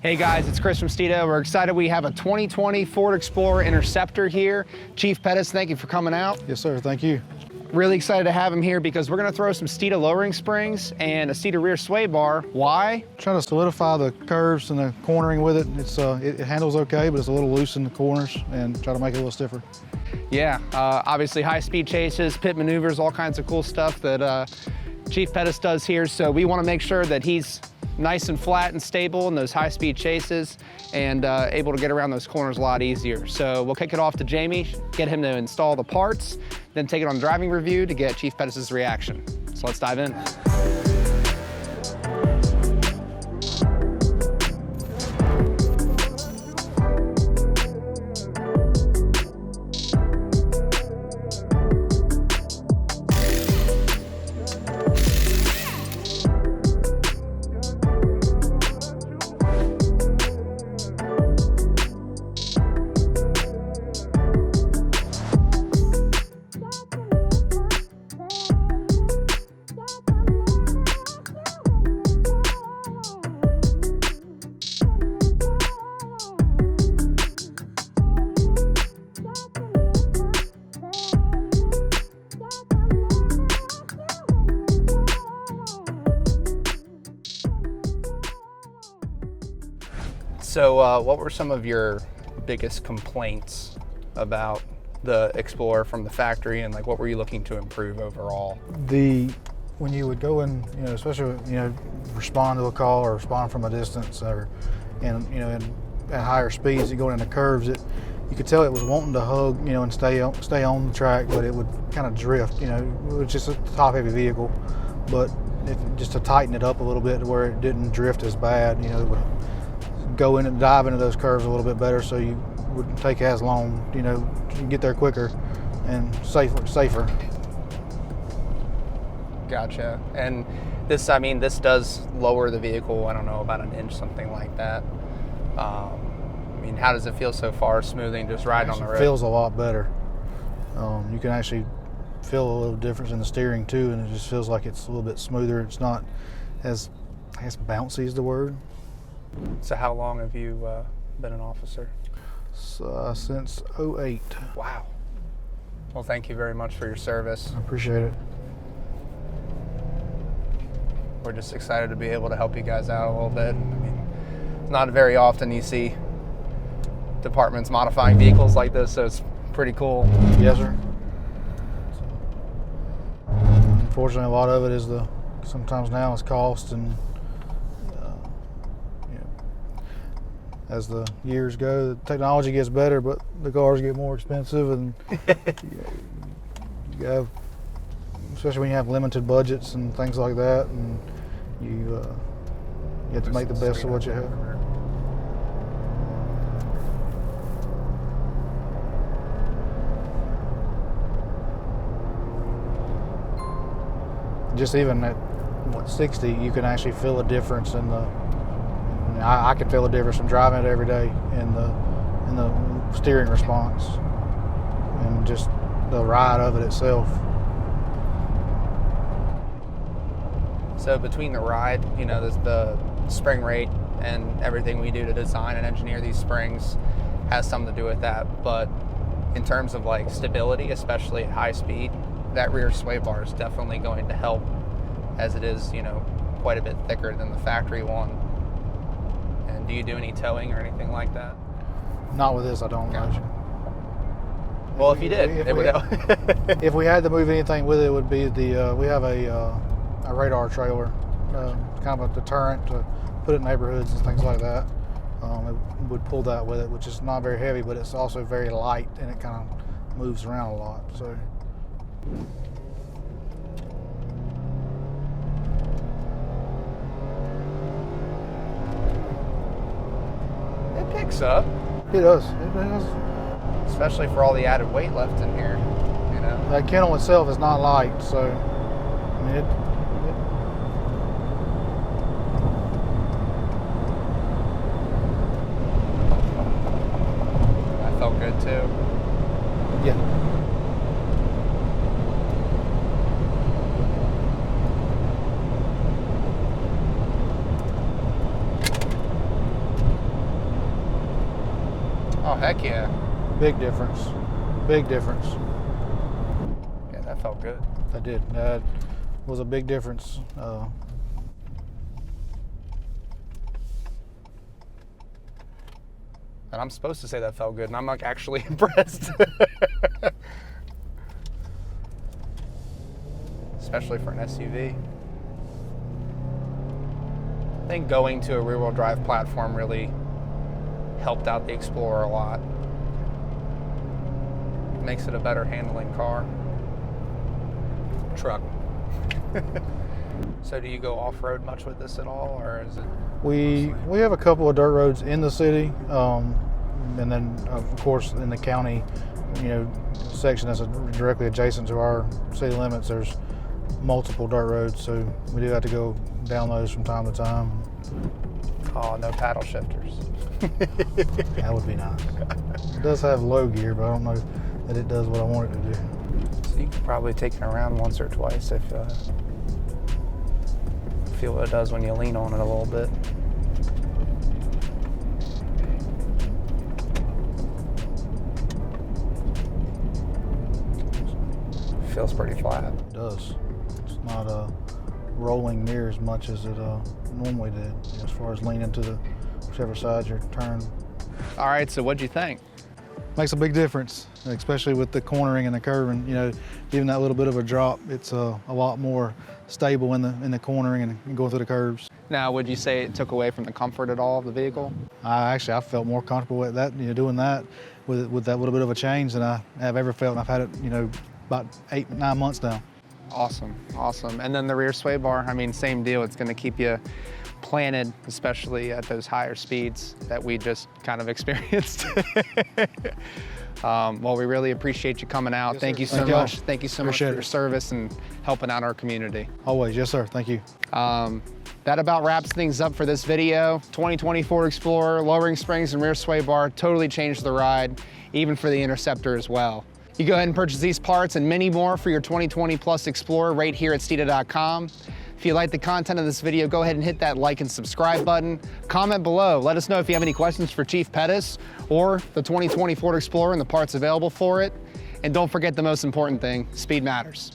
Hey guys, it's Chris from Steeda. We're excited we have a 2020 Ford Explorer Interceptor here. Chief Pettis, thank you for coming out. Yes, sir, thank you. Really excited to have him here because we're gonna throw some Steeda lowering springs and a Steeda rear sway bar. Why? Trying to solidify the curves and the cornering with it. It handles okay, but it's a little loose in the corners, and try to make it a little stiffer. Yeah, obviously high-speed chases, pit maneuvers, all kinds of cool stuff that Chief Pettis does here. So we wanna make sure that he's nice and flat and stable in those high-speed chases and able to get around those corners a lot easier. So we'll kick it off to Jamie, get him to install the parts, then take it on driving review to get Chief Pettis' reaction. So let's dive in. So what were some of your biggest complaints about the Explorer from the factory, and like what were you looking to improve overall? When you would go in, especially respond to a call or respond from a distance, or at higher speeds, you going into curves, you could tell it was wanting to hug, and stay on the track, but it would kind of drift. It was just a top-heavy vehicle, but just to tighten it up a little bit to where it didn't drift as bad, it would go in and dive into those curves a little bit better, so you wouldn't take as long, you get there quicker and safer. Gotcha. And this does lower the vehicle, I don't know, about an inch, something like that. How does it feel so far, smoothing, just riding on the road? It feels a lot better. You can actually feel a little difference in the steering too, and it just feels like it's a little bit smoother. It's not as, I guess, bouncy is the word. So how long have you been an officer? Since '08. Wow. Well, thank you very much for your service. I appreciate it. We're just excited to be able to help you guys out a little bit. Not very often you see departments modifying vehicles like this, so it's pretty cool. Yes, sir. Unfortunately, a lot of it is sometimes now is cost, and as the years go, the technology gets better, but the cars get more expensive, and you have, especially when you have limited budgets and things like that, and you have to make the best of what you have. Just even at 60, you can actually feel a difference in the. I could feel a difference from driving it every day in the steering response and just the ride of it itself. So between the ride, the spring rate and everything we do to design and engineer these springs has something to do with that. But in terms of like stability, especially at high speed, that rear sway bar is definitely going to help, as it is, quite a bit thicker than the factory one. Do you do any towing or anything like that? Not with this, I don't. Gotcha. Well, if you did, it would help. If we had to move anything with it, would be we have a radar trailer, kind of a deterrent to put it in neighborhoods and things like that. It would pull that with it, which is not very heavy, but it's also very light, and it kind of moves around a lot. So. Picks up. It does. It does. Especially for all the added weight left in here, That kennel itself is not light, so That felt good too. Yeah. Oh, heck yeah. Big difference. Big difference. Yeah, that felt good. That did. That was a big difference. And I'm supposed to say that felt good, and I'm like actually impressed. Especially for an SUV. I think going to a rear-wheel drive platform really helped out the Explorer a lot. Makes it a better handling car. Truck. So do you go off-road much with this at all, or is it? We have a couple of dirt roads in the city, and then of course in the county, section that's directly adjacent to our city limits. There's multiple dirt roads, so we do have to go down those from time to time. Oh, no paddle shifters. That would be nice. It does have low gear, but I don't know that it does what I want it to do. So you could probably take it around once or twice if feel what it does when you lean on it a little bit. Feels pretty flat. It does. It's not rolling near as much as it normally did, as far as leaning to the whichever side you're turning. All right, so what'd you think? Makes a big difference, especially with the cornering and the curving. Even that little bit of a drop, it's a lot more stable in the cornering and going through the curves. Now, would you say it took away from the comfort at all of the vehicle? I felt more comfortable with that, doing that with that little bit of a change than I have ever felt. And I've had it, about 8-9 months now. Awesome, awesome. And then the rear sway bar, I mean, same deal. It's going to keep you planted, especially at those higher speeds that we just kind of experienced. Well, we really appreciate you coming out. Yes, Thank sir. you so Thank y'all. much. Thank you so much for Appreciate your it. service and helping out our community. Always, yes sir, thank you. That about wraps things up for this video. 2020 Ford Explorer, lowering springs and rear sway bar, totally changed the ride, even for the Interceptor as well. You go ahead and purchase these parts and many more for your 2020 Plus Explorer right here at Steeda.com. If you like the content of this video, go ahead and hit that like and subscribe button. Comment below. Let us know if you have any questions for Chief Pettis or the 2020 Ford Explorer and the parts available for it. And don't forget the most important thing, speed matters.